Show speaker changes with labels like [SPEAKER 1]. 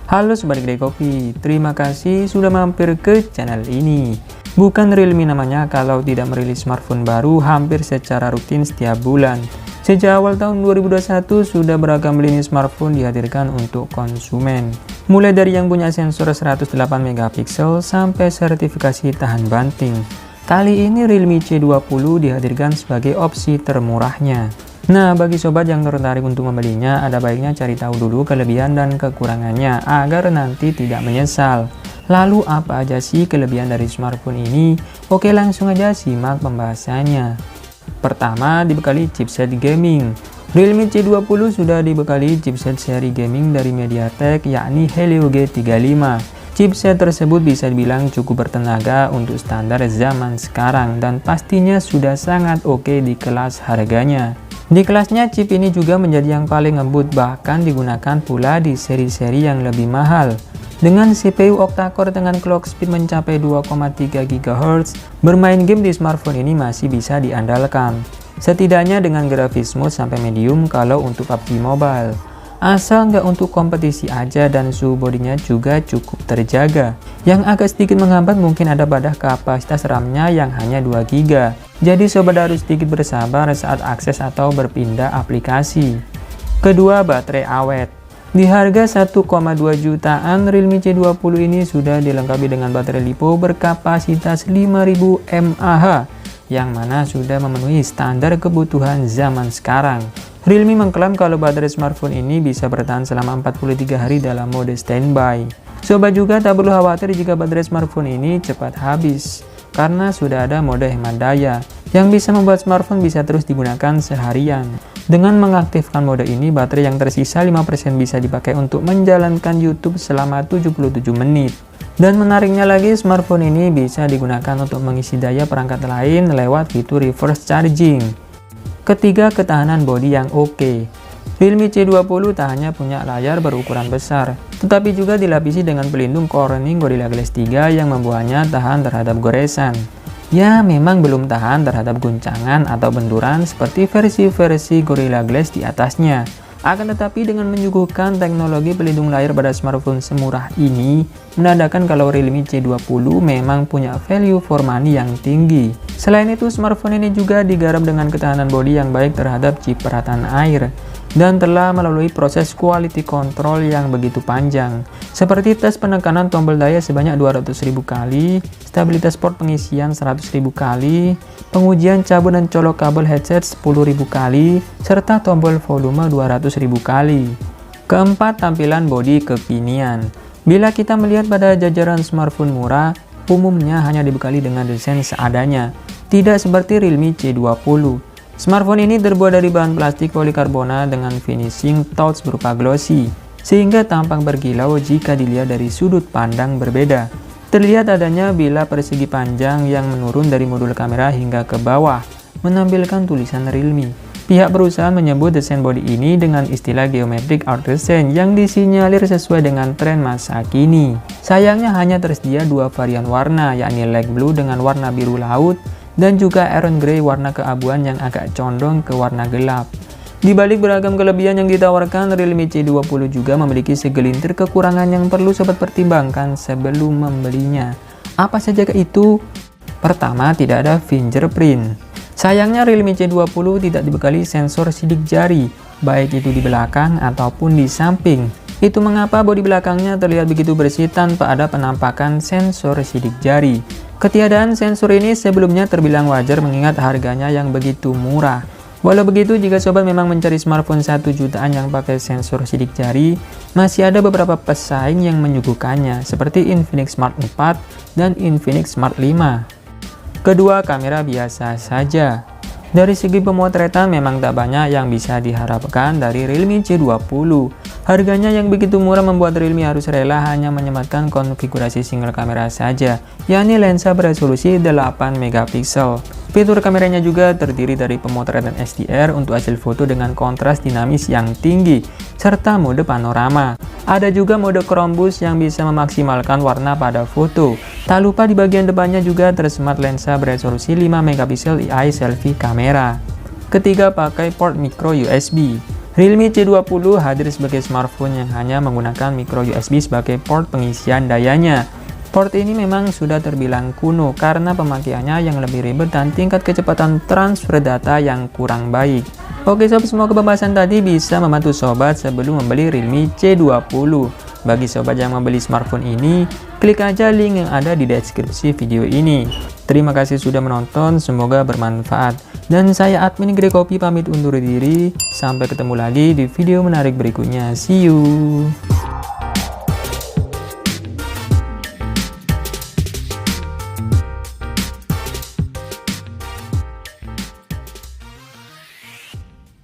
[SPEAKER 1] Halo Sobat Kedai Kopi, terima kasih sudah mampir ke channel ini. Bukan Realme namanya kalau tidak merilis smartphone baru hampir secara rutin setiap bulan. Sejak awal tahun 2021 sudah beragam lini smartphone dihadirkan untuk konsumen. Mulai dari yang punya sensor 108 megapiksel sampai sertifikasi tahan banting. Kali ini Realme C20 dihadirkan sebagai opsi termurahnya. Nah, bagi sobat yang tertarik untuk membelinya, ada baiknya cari tahu dulu kelebihan dan kekurangannya agar nanti tidak menyesal. Lalu apa aja sih kelebihan dari smartphone ini? Oke, langsung aja simak pembahasannya. Pertama, dibekali chipset gaming. Realme C20 sudah dibekali chipset seri gaming dari MediaTek yakni Helio G35. Chipset tersebut bisa dibilang cukup bertenaga untuk standar zaman sekarang dan pastinya sudah sangat oke di kelas harganya. Di kelasnya chip ini juga menjadi yang paling lembut, bahkan digunakan pula di seri-seri yang lebih mahal. Dengan CPU octa-core dengan clock speed mencapai 2,3 GHz, bermain game di smartphone ini masih bisa diandalkan. Setidaknya dengan grafis smooth sampai medium kalau untuk PUBG Mobile. Asal nggak untuk kompetisi aja dan suhu bodinya juga cukup terjaga. Yang agak sedikit menghambat mungkin ada pada kapasitas RAM-nya yang hanya 2 GB. Jadi sobat harus sedikit bersabar saat akses atau berpindah aplikasi. Kedua, baterai awet. Di harga 1,2 jutaan, Realme C20 ini sudah dilengkapi dengan baterai LiPo berkapasitas 5000 mAh, yang mana sudah memenuhi standar kebutuhan zaman sekarang. Realme mengklaim kalau baterai smartphone ini bisa bertahan selama 43 hari dalam mode standby. Sobat juga tak perlu khawatir jika baterai smartphone ini cepat habis, karena sudah ada mode hemat daya yang bisa membuat smartphone bisa terus digunakan seharian. Dengan mengaktifkan mode ini, baterai yang tersisa 5% bisa dipakai untuk menjalankan YouTube selama 77 menit. Dan menariknya lagi, smartphone ini bisa digunakan untuk mengisi daya perangkat lain lewat fitur reverse charging. Ketiga, ketahanan bodi yang oke. Realme C20 tak hanya punya layar berukuran besar, tetapi juga dilapisi dengan pelindung Corning Gorilla Glass 3 yang membuatnya tahan terhadap goresan. Ya, memang belum tahan terhadap guncangan atau benturan seperti versi-versi Gorilla Glass di atasnya. Akan tetapi dengan menyuguhkan teknologi pelindung layar pada smartphone semurah ini, menandakan kalau Realme C20 memang punya value for money yang tinggi. Selain itu, smartphone ini juga digarap dengan ketahanan bodi yang baik terhadap chip perataan air dan telah melalui proses quality control yang begitu panjang, seperti tes penekanan tombol daya sebanyak 200.000 kali, stabilitas port pengisian 100.000 kali, pengujian cabut dan colok kabel headset 10.000 kali, serta tombol volume 200.000 kali. Keempat, tampilan bodi kekinian. Bila kita melihat pada jajaran smartphone murah, umumnya hanya dibekali dengan desain seadanya, tidak seperti Realme C20. Smartphone ini terbuat dari bahan plastik polikarbonat dengan finishing touch berupa glossy, sehingga tampak berkilau jika dilihat dari sudut pandang berbeda. Terlihat adanya bilah persegi panjang yang menurun dari modul kamera hingga ke bawah, menampilkan tulisan Realme. Pihak perusahaan menyebut desain bodi ini dengan istilah geometric artisan yang disinyalir sesuai dengan tren masa kini. Sayangnya hanya tersedia dua varian warna, yakni light blue dengan warna biru laut, dan juga Iron Grey warna keabuan yang agak condong ke warna gelap. Di balik beragam kelebihan yang ditawarkan, Realme C20 juga memiliki segelintir kekurangan yang perlu sobat pertimbangkan sebelum membelinya. Apa saja itu? Pertama, tidak ada fingerprint. Sayangnya Realme C20 tidak dibekali sensor sidik jari, baik itu di belakang ataupun di samping. Itu mengapa bodi belakangnya terlihat begitu bersih tanpa ada penampakan sensor sidik jari. Ketiadaan sensor ini sebelumnya terbilang wajar mengingat harganya yang begitu murah. Walau begitu, jika sobat memang mencari smartphone 1 jutaan yang pakai sensor sidik jari, masih ada beberapa pesaing yang menyuguhkannya, seperti Infinix Smart 4 dan Infinix Smart 5. Kedua, kamera biasa saja. Dari segi pemotretan memang tak banyak yang bisa diharapkan dari Realme C20. Harganya yang begitu murah membuat Realme harus rela hanya menyematkan konfigurasi single kamera saja, yakni lensa beresolusi 8 megapiksel. Fitur kameranya juga terdiri dari pemotretan SDR untuk hasil foto dengan kontras dinamis yang tinggi, serta mode panorama. Ada juga mode Chrome Boost yang bisa memaksimalkan warna pada foto. Tak lupa di bagian depannya juga tersemat lensa beresolusi 5 megapiksel AI selfie kamera. Ketiga, pakai port micro USB. Realme C20 hadir sebagai smartphone yang hanya menggunakan micro USB sebagai port pengisian dayanya. Port ini memang sudah terbilang kuno karena pemakaiannya yang lebih ribet dan tingkat kecepatan transfer data yang kurang baik. Oke sobat, semoga pembahasan tadi bisa membantu sobat sebelum membeli Realme C20. Bagi sobat yang membeli smartphone ini, klik aja link yang ada di deskripsi video ini. Terima kasih sudah menonton, semoga bermanfaat. Dan saya admin Grey Copy pamit undur diri, sampai ketemu lagi di video menarik berikutnya. See you!